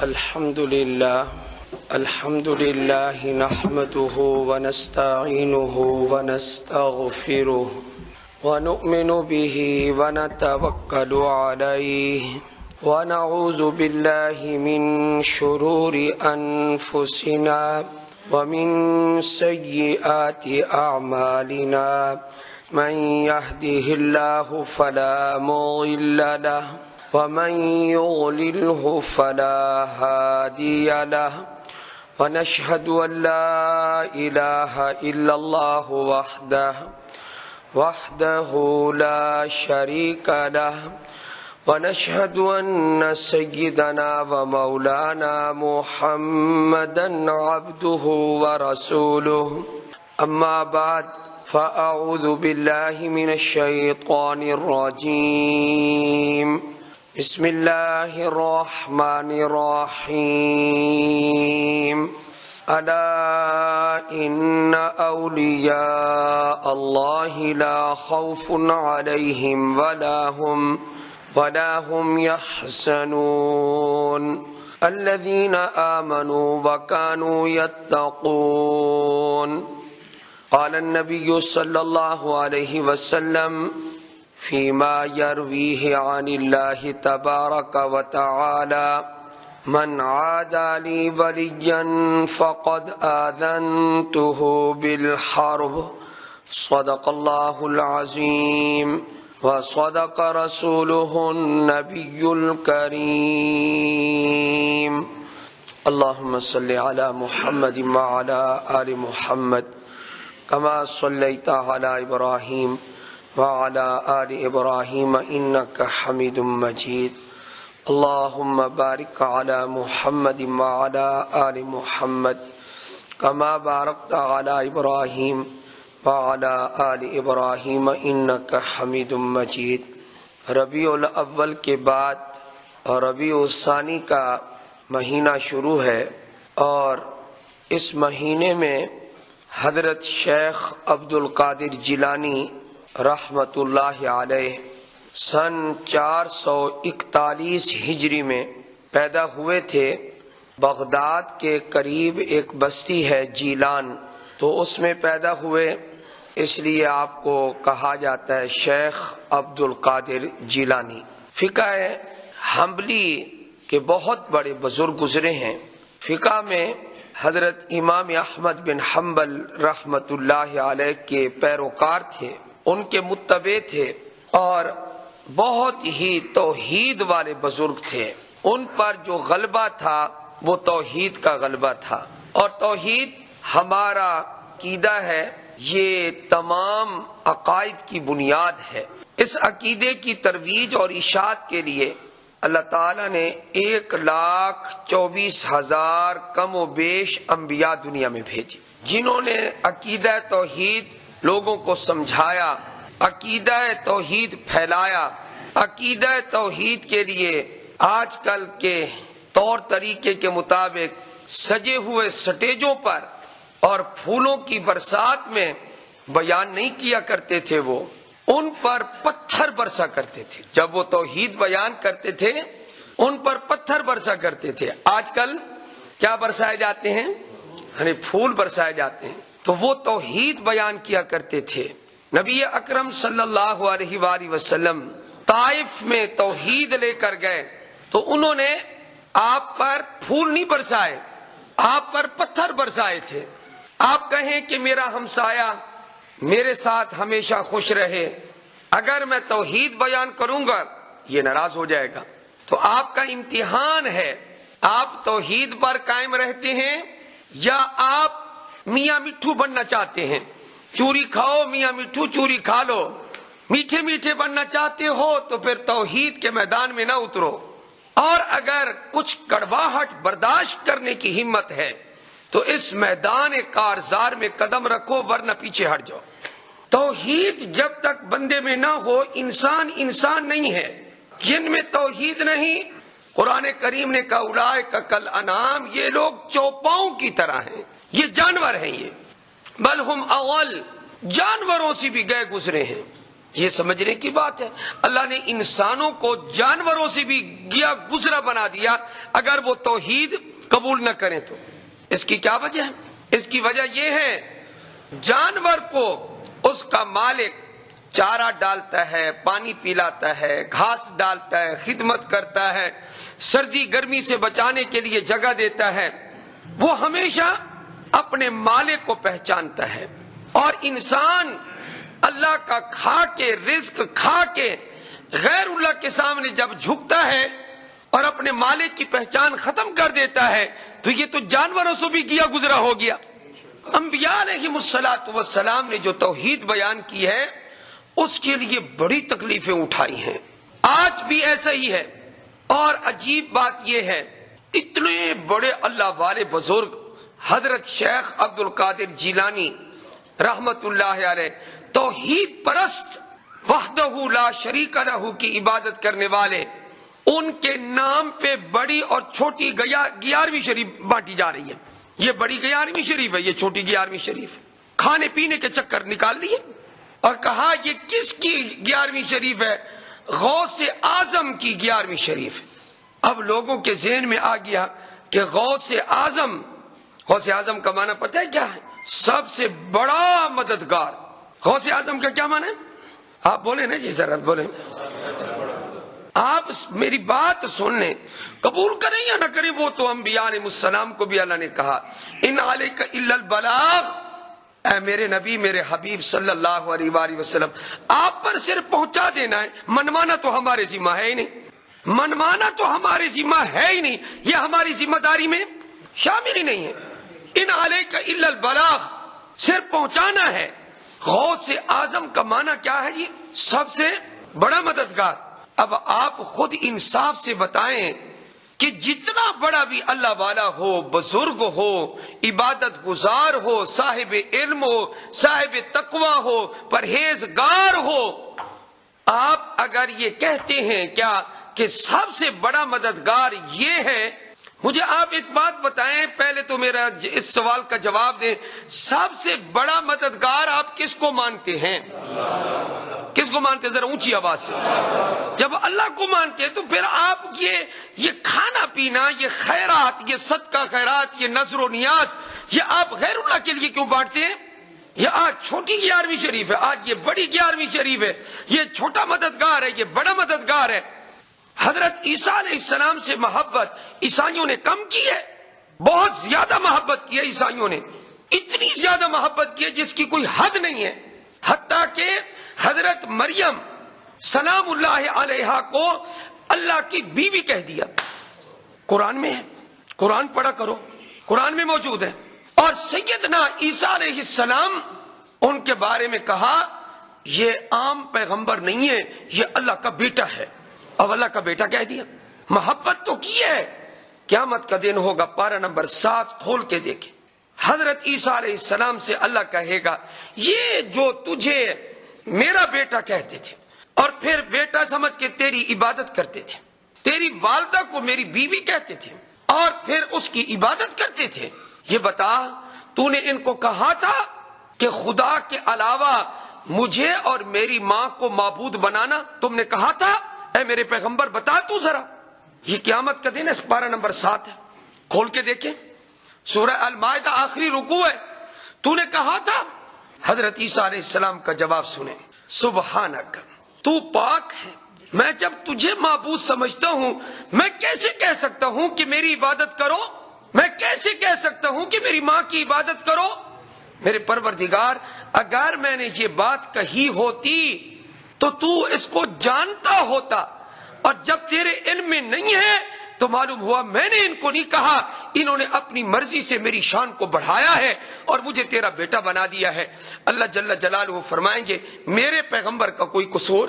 الحمد لله نحمده ونستعينه ونستغفره ونؤمن به ونتوكل عليه ونعوذ بالله من شرور أنفسنا ومن سيئات أعمالنا من يهده الله فلا مضل له ومن يضلله فلا هادي له ونشهد أن لا إله إلا الله وحده لا شريك له ونشهد أن سيدنا ومولانا محمدا عبده ورسوله أما بعد فأعوذ بالله من الشيطان الرجيم بسم الله الرحمن الرحيم ألا إن أولياء الله لا خوف عليهم ولا هم يحزنون الذين آمنوا وكانوا يتقون قال النبي صلى الله عليه وسلم فيما يرويه عن الله تبارك وتعالى من عادى لي وليا فقد آذنته بالحرب صدق الله العظيم وصدق رسوله النبي الكريم اللهم صل على محمد وعلى آل محمد كما صليت على إبراهيم وعلى آل إبراهيم إنك حميد مجيد اللهم بارك على محمد وعلى آل محمد كما باركت على إبراهيم وعلى آل إبراهيم إنك حميد مجيد۔ ربیع الاول کے بعد ربیع الثانی کا مہینہ شروع ہے اور اس مہینے میں حضرت شیخ عبد القادر جیلانی رحمت اللہ علیہ سن 441 ہجری میں پیدا ہوئے تھے۔ بغداد کے قریب ایک بستی ہے جیلان، تو اس میں پیدا ہوئے، اس لیے آپ کو کہا جاتا ہے شیخ عبد القادر جیلانی۔ فقہ حنبلی کے بہت بڑے بزرگ گزرے ہیں۔ فقہ میں حضرت امام احمد بن حنبل رحمت اللہ علیہ کے پیروکار تھے، ان کے متبع تھے اور بہت ہی توحید والے بزرگ تھے۔ ان پر جو غلبہ تھا وہ توحید کا غلبہ تھا، اور توحید ہمارا عقیدہ ہے، یہ تمام عقائد کی بنیاد ہے۔ اس عقیدے کی ترویج اور اشاعت کے لیے اللہ تعالیٰ نے 1,24,000 کم و بیش انبیاء دنیا میں بھیجے، جنہوں نے عقیدہ توحید لوگوں کو سمجھایا، عقیدہ توحید پھیلایا۔ عقیدہ توحید کے لیے آج کل کے طور طریقے کے مطابق سجے ہوئے سٹیجوں پر اور پھولوں کی برسات میں بیان نہیں کیا کرتے تھے، وہ ان پر پتھر برسا کرتے تھے۔ جب وہ توحید بیان کرتے تھے ان پر پتھر برسا کرتے تھے۔ آج کل کیا برسائے جاتے ہیں؟ یعنی پھول برسائے جاتے ہیں۔ تو وہ توحید بیان کیا کرتے تھے۔ نبی اکرم صلی اللہ علیہ وآلہ وسلم طائف میں توحید لے کر گئے تو انہوں نے آپ پر پھول نہیں برسائے، آپ پر پتھر برسائے تھے۔ آپ کہیں کہ میرا ہمسایہ میرے ساتھ ہمیشہ خوش رہے، اگر میں توحید بیان کروں گا یہ ناراض ہو جائے گا۔ تو آپ کا امتحان ہے، آپ توحید پر قائم رہتے ہیں یا آپ میاں مٹھو بننا چاہتے ہیں؟ چوری کھاؤ میاں مٹھو، چوری کھا لو۔ میٹھے میٹھے بننا چاہتے ہو تو پھر توحید کے میدان میں نہ اترو، اور اگر کچھ کڑواہٹ برداشت کرنے کی ہمت ہے تو اس میدان کارزار میں قدم رکھو، ورنہ پیچھے ہٹ جاؤ۔ توحید جب تک بندے میں نہ ہو انسان نہیں ہے۔ جن میں توحید نہیں، قرآن کریم نے کہا اولئک کالانعام، یہ لوگ چوپاؤں کی طرح ہیں، یہ جانور ہیں، یہ بل ہم اضل، جانوروں سے بھی گئے گزرے ہیں۔ یہ سمجھنے کی بات ہے۔ اللہ نے انسانوں کو جانوروں سے بھی گیا گزرا بنا دیا اگر وہ توحید قبول نہ کریں تو۔ اس کی کیا وجہ ہے؟ اس کی وجہ یہ ہے جانور کو اس کا مالک چارہ ڈالتا ہے، پانی پلاتا ہے، گھاس ڈالتا ہے، خدمت کرتا ہے، سردی گرمی سے بچانے کے لیے جگہ دیتا ہے، وہ ہمیشہ اپنے مالک کو پہچانتا ہے۔ اور انسان اللہ کا کھا کے، رزق کھا کے غیر اللہ کے سامنے جب جھکتا ہے اور اپنے مالک کی پہچان ختم کر دیتا ہے تو یہ تو جانوروں سے بھی گیا گزرا ہو گیا۔ انبیاء علیہم الصلوۃ والسلام نے جو توحید بیان کی ہے اس کے لیے بڑی تکلیفیں اٹھائی ہیں، آج بھی ایسا ہی ہے۔ اور عجیب بات یہ ہے اتنے بڑے اللہ والے بزرگ حضرت شیخ عبد القادر جیلانی رحمت اللہ علیہ توحید پرست، وحدہ لا شریک لہ کی عبادت کرنے والے، ان کے نام پہ بڑی اور چھوٹی 11ویں شریف بانٹی جا رہی ہے۔ یہ بڑی 11ویں شریف ہے، یہ چھوٹی 11ویں شریف ہے۔ کھانے پینے کے چکر نکال لیے اور کہا یہ کس کی 11ویں شریف ہے؟ غوث اعظم کی 11ویں شریف۔ اب لوگوں کے ذہن میں آ گیا کہ غوث اعظم کا معنی پتہ ہے کیا ہے؟ سب سے بڑا مددگار۔ غوث اعظم کا کیا معنی ہے؟ آپ بولیں نا جی سر، آپ بولیں۔ آپ میری بات سن لیں، قبول کریں یا نہ کریں وہ تو انبیاء علیہ السلام کو بھی اللہ نے کہا ان علیک الا البلاغ، اے میرے نبی میرے حبیب صلی اللہ علیہ وآلہ وسلم آپ پر صرف پہنچا دینا ہے، منوانا تو ہمارے ذمہ ہے ہی نہیں، منوانا تو ہمارے ذمہ ہے ہی نہیں، یہ ہماری ذمہ داری میں شامل ہی نہیں ہے۔ ان علیک الا البلاغ، صرف پہنچانا ہے۔ غوث اعظم کا معنی کیا ہے؟ یہ سب سے بڑا مددگار۔ اب آپ خود انصاف سے بتائیں کہ جتنا بڑا بھی اللہ والا ہو، بزرگ ہو، عبادت گزار ہو، صاحب علم ہو، صاحب تقوی ہو، پرہیزگار ہو، آپ اگر یہ کہتے ہیں کیا کہ سب سے بڑا مددگار یہ ہے، مجھے آپ ایک بات بتائیں، پہلے تو میرا اس سوال کا جواب دیں، سب سے بڑا مددگار آپ کس کو مانتے ہیں؟ کس کو مانتے ہیں؟ ذرا اونچی آواز سے۔ جب اللہ کو مانتے ہیں تو پھر آپ یہ کھانا پینا، یہ خیرات، یہ صدقہ خیرات، یہ نذر و نیاز، یہ آپ غیر اللہ کے لیے کیوں بانٹتے ہیں؟ یہ آج چھوٹی 11ویں شریف ہے، آج یہ بڑی 11ویں شریف ہے، یہ چھوٹا مددگار ہے، یہ بڑا مددگار ہے۔ حضرت عیسیٰ علیہ السلام سے محبت عیسائیوں نے کم کی ہے، بہت زیادہ محبت کی ہے عیسائیوں نے، اتنی زیادہ محبت کی ہے جس کی کوئی حد نہیں ہے، حتیٰ کہ حضرت مریم سلام اللہ علیہا کو اللہ کی بیوی کہہ دیا۔ قرآن میں ہے، قرآن پڑھا کرو، قرآن میں موجود ہے۔ اور سیدنا عیسیٰ علیہ السلام ان کے بارے میں کہا یہ عام پیغمبر نہیں ہے، یہ اللہ کا بیٹا ہے۔ اب اللہ کا بیٹا کہہ دیا، محبت تو کی ہے۔ قیامت کا دن ہوگا، پارہ نمبر 7 کھول کے دیکھیں، حضرت عیسیٰ علیہ السلام سے اللہ کہے گا یہ جو تجھے میرا بیٹا کہتے تھے اور پھر بیٹا سمجھ کے تیری عبادت کرتے تھے، تیری والدہ کو میری بیوی کہتے تھے اور پھر اس کی عبادت کرتے تھے، یہ بتا تو نے ان کو کہا تھا کہ خدا کے علاوہ مجھے اور میری ماں کو معبود بنانا تم نے کہا تھا؟ اے میرے پیغمبر بتا تو ذرا۔ یہ قیامت کا دن ہے، پارہ نمبر 7 ہے، کھول کے دیکھیں، سورہ المائدہ آخری رکوع ہے، تو نے کہا تھا؟ حضرت عیسیٰ علیہ السلام کا جواب سنیں، سبحانک، تو پاک ہے، میں جب تجھے معبود سمجھتا ہوں میں کیسے کہہ سکتا ہوں کہ میری عبادت کرو؟ میں کیسے کہہ سکتا ہوں کہ میری ماں کی عبادت کرو؟ میرے پروردگار اگر میں نے یہ بات کہی ہوتی تو تو اس کو جانتا ہوتا، اور جب تیرے علم میں نہیں ہے تو معلوم ہوا میں نے ان کو نہیں کہا، انہوں نے اپنی مرضی سے میری شان کو بڑھایا ہے اور مجھے تیرا بیٹا بنا دیا ہے۔ اللہ جل جلالہ فرمائیں گے میرے پیغمبر کا کوئی قصور؟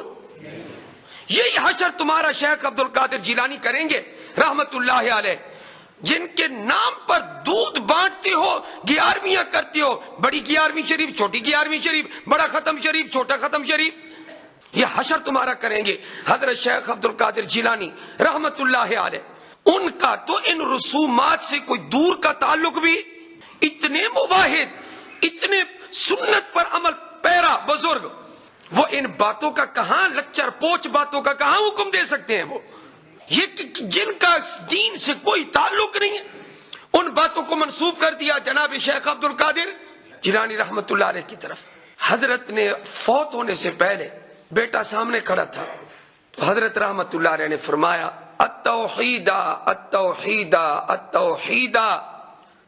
یہی حشر تمہارا شیخ عبد القادر جیلانی کریں گے رحمت اللہ علیہ، جن کے نام پر دودھ بانٹتے ہو، 11ویں کرتے ہو، بڑی 11ویں شریف، چھوٹی 11ویں شریف، بڑا ختم شریف، چھوٹا ختم شریف، یہ حشر تمہارا کریں گے۔ حضرت شیخ عبد القادر جیلانی رحمت اللہ علیہ، ان کا تو ان رسومات سے کوئی دور کا تعلق بھی، اتنے مواحد، اتنے سنت پر عمل پیرا بزرگ، وہ ان باتوں کا کہاں لیکچر پوچھ باتوں کا کہاں حکم دے سکتے ہیں؟ وہ یہ جن کا دین سے کوئی تعلق نہیں ہے، ان باتوں کو منسوب کر دیا جناب شیخ عبد القادر جیلانی رحمت اللہ علیہ کی طرف۔ حضرت نے فوت ہونے سے پہلے بیٹا سامنے کھڑا تھا تو حضرت رحمت اللہ علیہ نے فرمایا التوحید التوحید التوحید،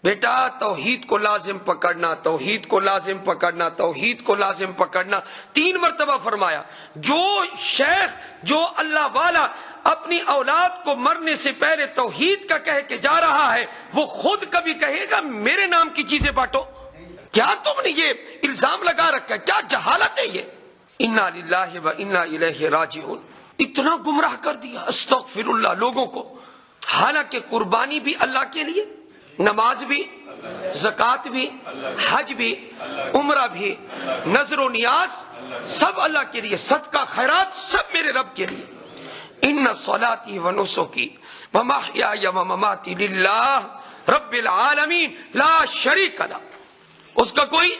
بیٹا توحید کو لازم پکڑنا، توحید کو لازم پکڑنا، توحید کو لازم پکڑنا، 3 مرتبہ فرمایا۔ جو شیخ، جو اللہ والا اپنی اولاد کو مرنے سے پہلے توحید کا کہہ کے جا رہا ہے، وہ خود کبھی کہے گا میرے نام کی چیزیں بانٹو؟ کیا تم نے یہ الزام لگا رکھا ہے؟ کیا جہالت ہے یہ؟ انا للہ و انا الیہ راجعون، اتنا گمراہ کر دیا استغفر اللہ لوگوں کو۔ حالانکہ قربانی بھی اللہ کے لیے، نماز بھی، زکوٰۃ بھی، حج بھی، عمرہ بھی، نذر و نیاز سب اللہ کے لیے، صدقہ خیرات سب میرے رب کے لیے۔ ان صلاتی و نسکی و محیای و مماتی للہ رب العالمین لا شریک لہ۔ اس کا کوئی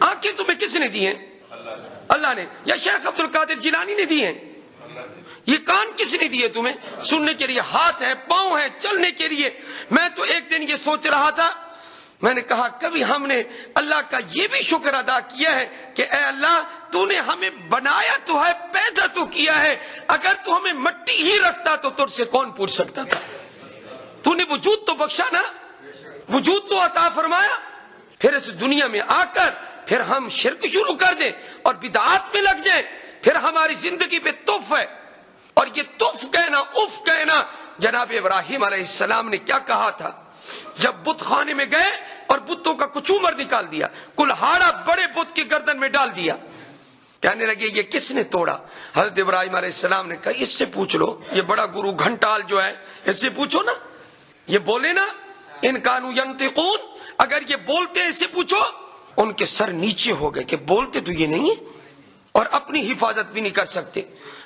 آنکھیں تمہیں کس نے دی ہیں؟ اللہ نے۔ یا شیخ عبد القادر جیلانی نے دی ہیں؟ یہ کان کس نے دیے تمہیں؟ سننے کے لیے ہاتھ ہے، پاؤں ہے، چلنے کے لیے۔ میں تو ایک دن یہ سوچ رہا تھا، میں نے کہا کبھی ہم نے اللہ کا یہ بھی شکر ادا کیا ہے کہ اے اللہ تو نے ہمیں بنایا تو ہے، پیدا تو کیا ہے، اگر تو ہمیں مٹی ہی رکھتا تو تجھ سے کون پوچھ سکتا تھا؟ تو نے وجود تو بخشا نا، وجود تو عطا فرمایا۔ پھر اس دنیا میں آ کر پھر ہم شرک شروع کر دیں اور بدعات میں لگ جائیں، پھر ہماری زندگی پہ تف ہے۔ اور یہ تف کہنا، اف کہنا، جناب ابراہیم علیہ السلام نے کیا کہا تھا جب بت خانے میں گئے اور بتوں کا کچومر نکال دیا، کلہاڑا بڑے بت کی گردن میں ڈال دیا، کہنے لگے یہ کس نے توڑا؟ حضرت ابراہیم علیہ السلام نے کہا اس سے پوچھ لو، یہ بڑا گرو گھنٹال جو ہے اس سے پوچھو نا، یہ بولے نا ان کانوا ینطقون، اگر یہ بولتے ہیں اس سے پوچھو۔ ان کے سر نیچے ہو گئے کہ بولتے تو یہ نہیں ہے اور اپنی حفاظت بھی نہیں کر سکتے۔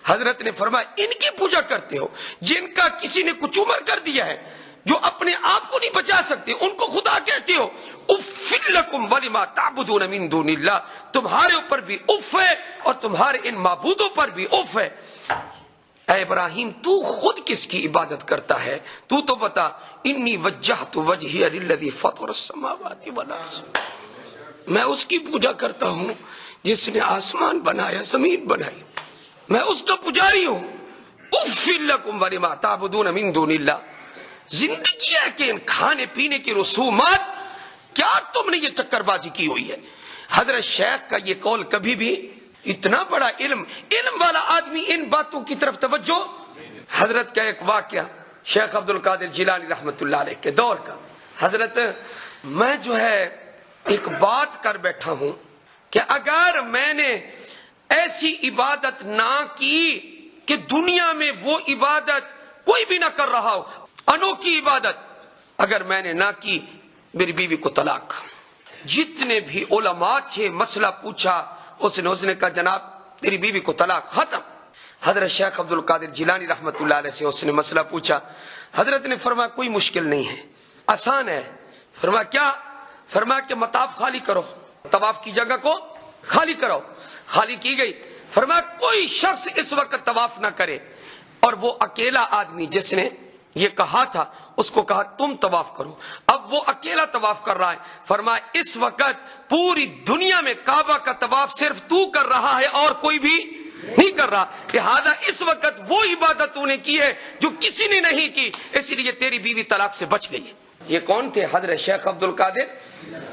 حضرت نے فرمایا ان کی پوجا کرتے ہو جن کا کسی نے کچومر کر دیا ہے، جو اپنے آپ کو نہیں بچا سکتے، ان کو خدا کہتے ہو۔ اف لکم ولما تعبدون من دون اللہ، تمہارے اوپر بھی اف ہے اور تمہارے ان معبودوں پر بھی اف ہے۔ اے ابراہیم تو خود کس کی عبادت کرتا ہے؟ تو بتا۔ انی وجہت وجہی للذی فطر السماوات والارض، میں اس کی پوجا کرتا ہوں جس نے آسمان بنایا، زمین بنائی، میں اس کا پجاری ہوں۔ اف لکم ولما تعبدون من دون اللہ، زندگی ہے کہ ان کھانے پینے کی رسومات، کیا تم نے یہ چکر بازی کی ہوئی ہے؟ حضرت شیخ کا یہ قول کبھی بھی، اتنا بڑا علم والا آدمی ان باتوں کی طرف توجہ۔ حضرت کا ایک واقعہ شیخ عبد القادر جیلانی رحمت اللہ علیہ کے دور کا۔ حضرت میں جو ہے ایک بات کر بیٹھا ہوں کہ اگر میں نے ایسی عبادت نہ کی کہ دنیا میں وہ عبادت کوئی بھی نہ کر رہا ہو، انوکھی عبادت اگر میں نے نہ کی، میری بیوی کو طلاق۔ جتنے بھی علماء تھے مسئلہ پوچھا، اس نے کہا جناب تیری بیوی کو طلاق، ختم۔ حضرت شیخ عبد القادر جیلانی رحمت اللہ علیہ سے اس نے مسئلہ پوچھا، حضرت نے فرمایا کوئی مشکل نہیں ہے، آسان ہے۔ فرمایا کیا؟ فرمایا کہ مطاف خالی کرو، طواف کی جگہ کو خالی کرو۔ خالی کی گئی۔ فرمایا کوئی شخص اس وقت طواف نہ کرے، اور وہ اکیلا آدمی جس نے یہ کہا تھا اس کو کہا تم طواف کرو۔ اب وہ اکیلا طواف کر رہا ہے۔ فرمایا اس وقت پوری دنیا میں کعبہ کا طواف صرف تو کر رہا ہے اور کوئی بھی نہیں کر رہا، لہذا اس وقت وہ عبادت تو نے کی ہے جو کسی نے نہیں کی، اس لیے تیری بیوی طلاق سے بچ گئی ہے۔ یہ کون تھے؟ حضرت شیخ عبد القادر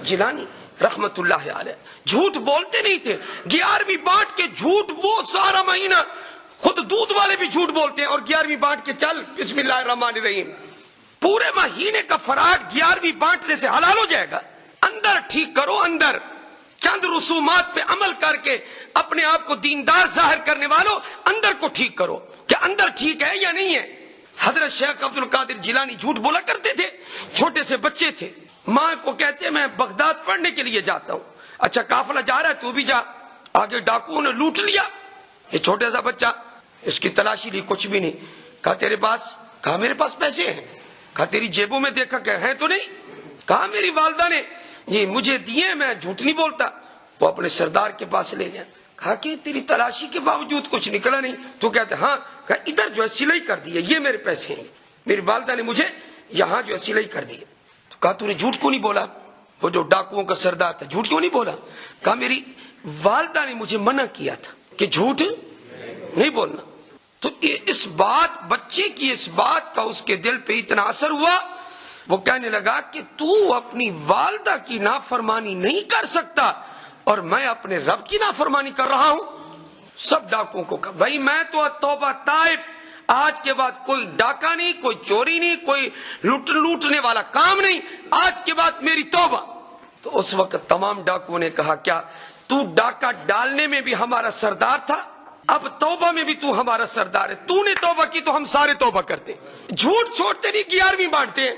جیلانی رحمت اللہ علیہ۔ جھوٹ بولتے نہیں تھے، 11ویں بانٹ کے جھوٹ، وہ سارا مہینہ خود دودھ والے بھی جھوٹ بولتے ہیں اور 11ویں بانٹ کے چل بسم اللہ الرحمن الرحیم، پورے مہینے کا فراڈ 11ویں بانٹنے سے حلال ہو جائے گا۔ اندر ٹھیک کرو، اندر چند رسومات پہ عمل کر کے اپنے آپ کو دیندار ظاہر کرنے والوں، اندر کو ٹھیک کرو کہ اندر ٹھیک ہے یا نہیں ہے۔ حضرت شیخ عبد القادر جیلانی جھوٹ بولا کرتے تھے، چھوٹے سے بچے تھے، ماں کو کہتے میں بغداد پڑھنے کے لیے جاتا ہوں۔ اچھا قافلہ جا رہا ہے تو بھی جا، آگے ڈاکوؤں نے لوٹ لیا۔ یہ چھوٹا سا بچہ، اس کی تلاشی لی، کچھ بھی نہیں۔ کہا تیرے پاس؟ کہا میرے پاس پیسے ہیں۔ کہا تیری جیبوں میں دیکھا کہ ہیں تو نہیں؟ کہا میری والدہ نے جی مجھے دیے، میں جھوٹ نہیں بولتا۔ وہ اپنے سردار کے پاس لے گیا، کہا کہ تیری تلاشی کے باوجود کچھ نکلا نہیں. تو کہتے ہاں. کہا ادھر جو ہے سلائی کر دی ہے, یہ میرے پیسے ہیں, میری والدہ نے مجھے یہاں جو ہے سلائی کر دی ہے. تو کہا تو نے جھوٹ کیوں نہیں بولا؟ وہ جو ڈاکوؤں کا سردار تھا, جھوٹ کیوں نہیں بولا؟ کہا میری والدہ نے مجھے منع کیا تھا کہ جھوٹ نہیں بولنا. تو اس بات, بچے کی اس بات کا اس کے دل پہ اتنا اثر ہوا, وہ کہنے لگا کہ تو اپنی والدہ کی نافرمانی نہیں کر سکتا اور میں اپنے رب کی نافرمانی کر رہا ہوں. سب ڈاکوؤں کو کہا بھائی میں تو توبہ تائب, آج کے بعد کوئی ڈاکہ نہیں, کوئی چوری نہیں, کوئی لوٹنے والا کام نہیں, آج کے بعد میری توبہ. تو اس وقت تمام ڈاکوؤں نے کہا کیا تو ڈاکہ ڈالنے میں بھی ہمارا سردار تھا, اب توبہ میں بھی تو ہمارا سردار ہے, تو نے توبہ کی تو ہم سارے توبہ کرتے. جھوٹ چھوڑتے نہیں, 11ویں بانٹتے ہیں,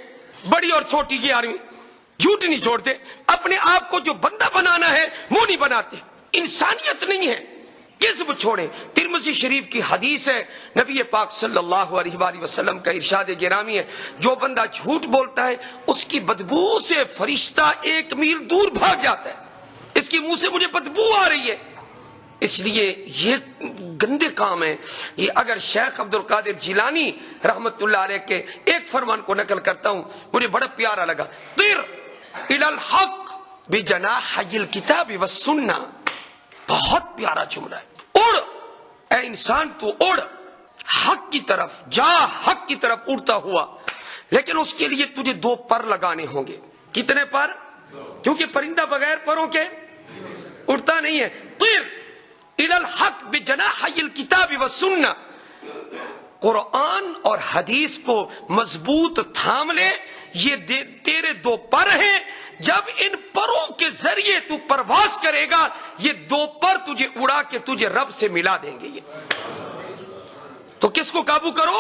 بڑی اور چھوٹی 11ویں. جھوٹ نہیں چھوڑتے, اپنے آپ کو جو بندہ بنانا ہے وہ نہیں بناتے. انسانیت نہیں ہے. کذب چھوڑیں. ترمذی شریف کی حدیث ہے, نبی پاک صلی اللہ علیہ وآلہ وسلم کا ارشاد گرامی ہے, جو بندہ جھوٹ بولتا ہے اس کی بدبو سے فرشتہ 1 میل دور بھاگ جاتا ہے. اس کی منہ سے مجھے بدبو آ رہی ہے. اس لیے یہ گندے کام ہے. یہ اگر شیخ عبد القادر جیلانی رحمت اللہ علیہ کے ایک فرمان کو نقل کرتا ہوں, مجھے بڑا پیارا لگا. طر الی الحق بجناحی الکتاب والسنہ. بہت پیارا جملہ ہے. اڑ اے انسان, تو اڑ حق کی طرف جا, حق کی طرف اڑتا ہوا, لیکن اس کے لیے تجھے 2 پر لگانے ہوں گے. کتنے پر؟ کیونکہ پرندہ بغیر پروں کے اڑتا نہیں ہے. طر الی الحق بجناحی الکتاب والسنہ. قرآن اور حدیث کو مضبوط تھام لے, یہ تیرے 2 پر ہیں. جب ان پروں کے ذریعے تو پرواز کرے گا, یہ 2 پر تجھے اڑا کے تجھے رب سے ملا دیں گے. تو کس کو قابو کرو؟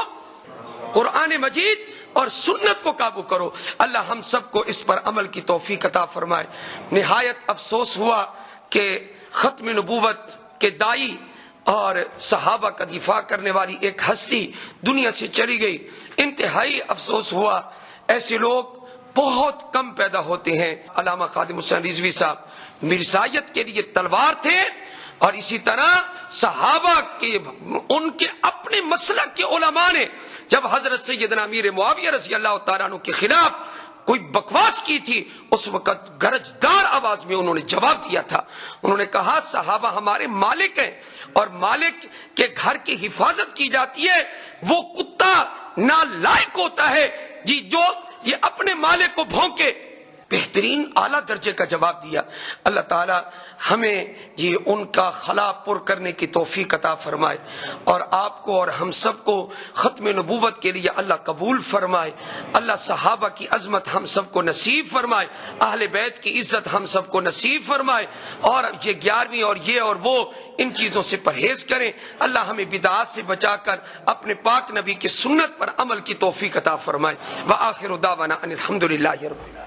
قرآن مجید اور سنت کو قابو کرو. اللہ ہم سب کو اس پر عمل کی توفیق عطا فرمائے. نہایت افسوس ہوا کہ ختم نبوت کے دائی اور صحابہ کا دفاع کرنے والی ایک ہستی دنیا سے چلی گئی. انتہائی افسوس ہوا. ایسے لوگ بہت کم پیدا ہوتے ہیں. علامہ خادم حسین رضوی صاحب مرزائیت کے لیے تلوار تھے, اور اسی طرح صحابہ کے ان کے اپنے مسلک کے علماء نے جب حضرت سیدنا امیر معاویہ رضی اللہ تعالیٰ عنہ کے خلاف کوئی بکواس کی تھی, اس وقت گرجدار آواز میں انہوں نے جواب دیا تھا. انہوں نے کہا صحابہ ہمارے مالک ہیں, اور مالک کے گھر کی حفاظت کی جاتی ہے. وہ کتا نالائق ہوتا ہے جی جو یہ اپنے مالک کو بھونکے. بہترین اعلیٰ درجے کا جواب دیا. اللہ تعالی ہمیں جی ان کا خلا پر کرنے کی توفیق عطا فرمائے, اور آپ کو اور ہم سب کو ختم نبوت کے لیے اللہ قبول فرمائے. اللہ صحابہ کی عظمت ہم سب کو نصیب فرمائے, اہل بیت کی عزت ہم سب کو نصیب فرمائے, اور یہ 11ویں اور یہ اور وہ ان چیزوں سے پرہیز کریں. اللہ ہمیں بدعات سے بچا کر اپنے پاک نبی کی سنت پر عمل کی توفیق عطا فرمائے. وآخر دعوانا ان الحمدللہ رب العالمین.